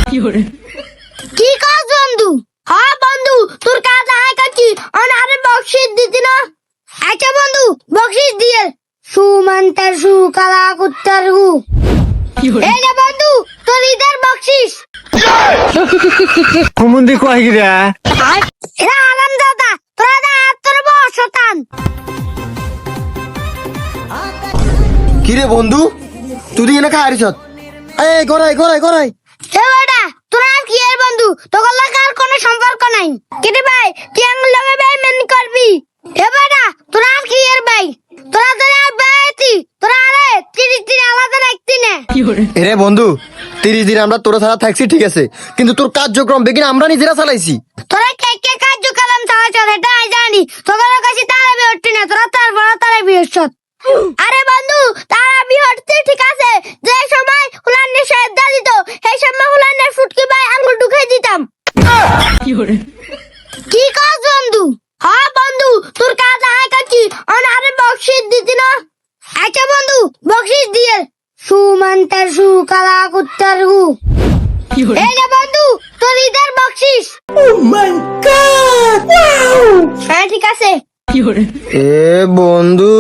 কি কাজ বন্ধু? হ্যাঁ বন্ধু, তোর কাজ আয় কাছি আরে বকশিস দিতি না। আচ্ছা বন্ধু, বকশিস দিয়ে সুমান্তার সু কালা কুত্তার হু। এই যে বন্ধু, তোর ঈদের বকশিস। কুমুন্দি কয় গিরা এরা আরাম দাদা, তোরা দা তোর বড় শতান। কিরে বন্ধু, তুই এখানে খাই আরিস? এই গড়াই গড়াই গড়াই। এ বেটা, তোরা আর কি এর বন্ধু? তোর লাগে আর কোনো সম্পর্ক নাই। কিরে ভাই, তুই আঙ্গুল লগে ভাই মেনে করবি? এ বেটা, তোরা আর কি এর ভাই? তোরা আর ভাইতি, তোরা আরে 30 দিন আলাদা রাখতি না। এরে বন্ধু, 30 দিন আমরা তোরা ছাড়া থাকছি ঠিক আছে, কিন্তু তোর কার্যক্রম বেগিন আমরা নিজেরা চালাইছি। তোরা কে কার্যক্রম চালাচ্ছ এটা আমি জানি। তোদের কাছে তারা বিহট্টি না, তোরা তারপর তারা বিহট। আরে বন্ধু, তারা বিহটতে ঠিক আছে, যে সময় হুলান্নের সাহেব দিত সেই সময় হুলান্নের ফুটকি ভাই আঙ্গুল ঢুকে দিতাম। কি কাজ বন্ধু? হ্যাঁ বন্ধু, তোর কাজ আয় কাছি আরে বকশিস দিতি না। আচ্ছা বন্ধু, বকশিস দিয়ে সুমান্তার সু কালা কুত্তার হু। এই যে বন্ধু, তোর ঈদের বকশিস। হ্যাঁ ঠিক আছে। এ বন্ধু,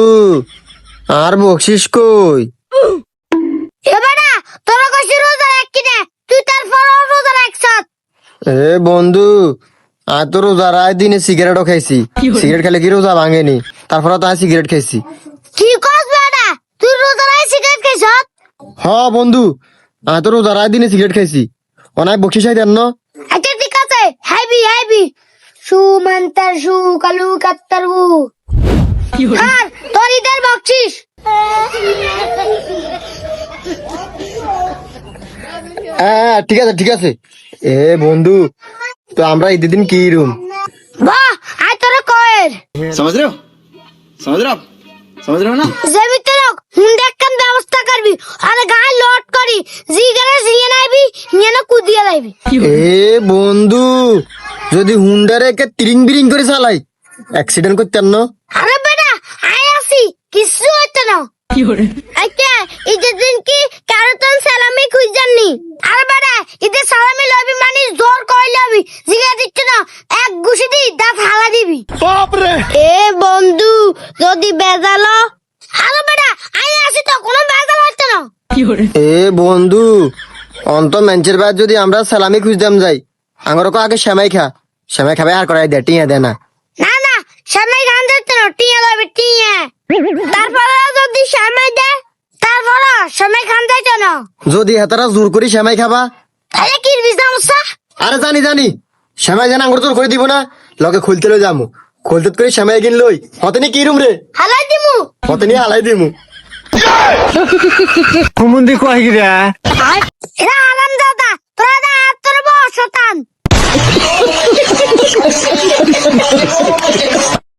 আর বকশিস কই? এবারে তোরা কইছি রোজা রাখি না, তুই তারপর রোজা রাখছ। এ বন্ধু, আর তো রোজা রায় দিনে সিগারেটও খাইছি। সিগারেট খেলে কি রোজা ভাঙেনি? তারপরে তো আমি সিগারেট খাইছি। কি কস বেটা, তুই রোজা রাখি সিগারেট খাইছ? হ বন্ধু, আমি তো রোজা রায় দিনে সিগারেট খাইছি। অনায় বকশিস আই দেন না? আচ্ছা ঠিক আছে, হাইবি সুমান্তার সু কালু কাত্তার হু। আর তোর ঈদের বকশিস। হ্যাঁ ঠিক আছে ঠিক আছে। এ বন্ধু, তো আমরা ঈদের দিন কি রুম? বাহ, আয় তোরা কয়ের समझ रहे हो समझ रहे हो आप समझ रहे हो ना জমিতে লোক হুন্ডে একখান ব্যবস্থা করবি, আরে গায়ে লোড করি জিগারে জিয়ে নাইবি, নিয়ে না কুদিয়ে লাইবি। এ বন্ধু, যদি হুন্ডারে একে তিরিং বিরিং করে চালাই অ্যাক্সিডেন্ট করতেন না? আরে বেটা, আয় আসি কিছু হইতো না। আচ্ছা, ঈদের দিন কি কারো তো সালামি খুঁজজাননি? আরে বেটা, ঈদের সালামি লবি মানে জোর করে লবি, জিগা দিচ্ছ না, এক ঘুষি দি দাঁত হালা দিবি। বাপরে! এ বন্ধু, যদি বেজালো। আরে বেটা, আয় আসি তো, কোনো বেজাল হইতো না। এ বন্ধু, অন্ত মেঞ্চের বাদ যদি আমরা সালামি খুঁজতাম যাই, আঙ্গরক আগে শ্যামাই খা, শ্যামাই খাবে আর করাই দে, টিয়া দে না। না না, সামাই গান দিচ্ছ না, টিয়া লবি টিয়া। তারপরে যদি সামাই দে, তারপরে সামাই খান যাইতো না। যদি হেতারা জোর করি শ্যামাই খাবা, তাহলে কি সমস্যা? আরে জানি জানি, শ্যামাই যেন আঙ্গুর জোর করে দিব না, লগে খুলতে লই যামু, খুলতে করে শ্যামাই কিন লই, হতে নি কি রুম রে, হালাই দিমু। হতে নি হালাই দিমু। কুমুন্দি কয় গিরা এরা আরাম দাদা, তোরা দা